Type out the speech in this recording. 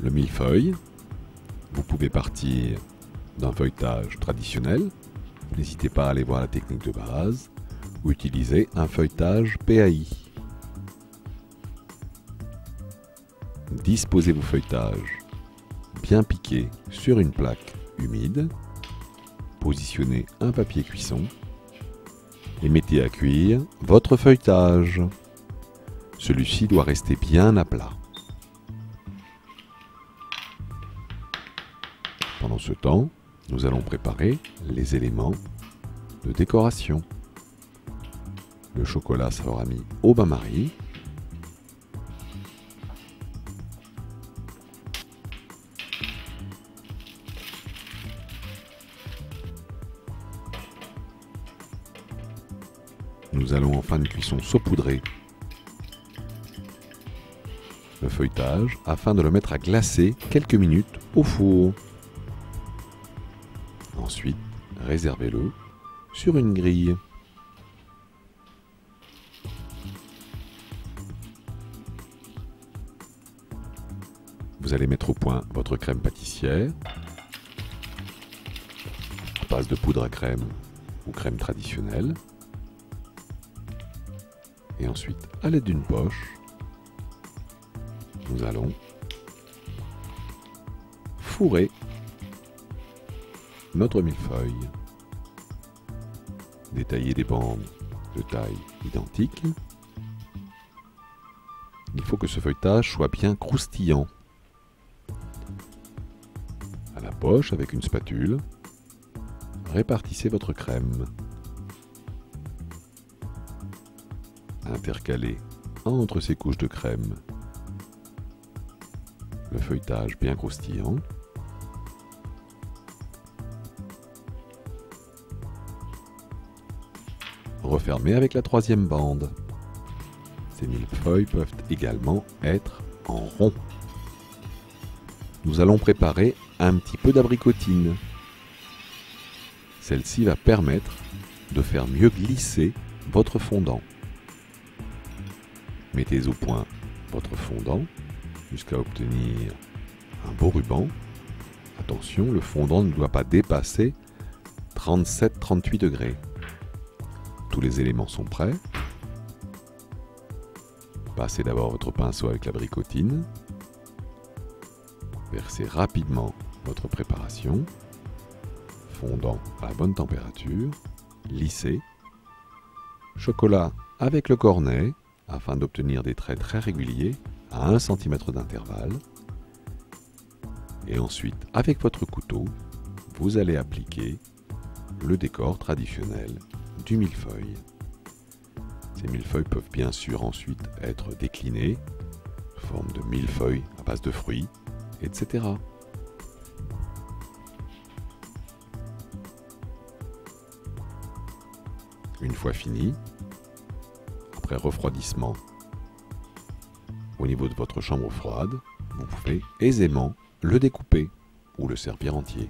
Le millefeuille, vous pouvez partir d'un feuilletage traditionnel, n'hésitez pas à aller voir la technique de base, ou utiliser un feuilletage PAI. Disposez vos feuilletages bien piqués sur une plaque humide, positionnez un papier cuisson et mettez à cuire votre feuilletage. Celui-ci doit rester bien à plat. Pendant ce temps, nous allons préparer les éléments de décoration. Le chocolat sera mis au bain-marie. Nous allons en fin de cuisson saupoudrer le feuilletage afin de le mettre à glacer quelques minutes au four. Ensuite, réservez-le sur une grille. Vous allez mettre au point votre crème pâtissière à base de poudre à crème ou crème traditionnelle. Et ensuite, à l'aide d'une poche, nous allons fourrer notre millefeuille. Détailler des bandes de taille identique. Il faut que ce feuilletage soit bien croustillant. À la poche, avec une spatule, répartissez votre crème. Intercalez entre ces couches de crème le feuilletage bien croustillant. Refermez avec la troisième bande. Ces millefeuilles peuvent également être en rond. Nous allons préparer un petit peu d'abricotine. Celle-ci va permettre de faire mieux glisser votre fondant. Mettez au point votre fondant jusqu'à obtenir un beau ruban. Attention, le fondant ne doit pas dépasser 37-38 degrés. Tous les éléments sont prêts. Passez d'abord votre pinceau avec l'abricotine. Versez rapidement votre préparation. Fondant à la bonne température. Lissez. Chocolat avec le cornet afin d'obtenir des traits très réguliers à 1 cm d'intervalle. Et ensuite, avec votre couteau, vous allez appliquer le décor traditionnel du millefeuille. Ces millefeuilles peuvent bien sûr ensuite être déclinés sous forme de millefeuille à base de fruits, etc. Une fois fini, après refroidissement au niveau de votre chambre froide, vous pouvez aisément le découper ou le servir entier.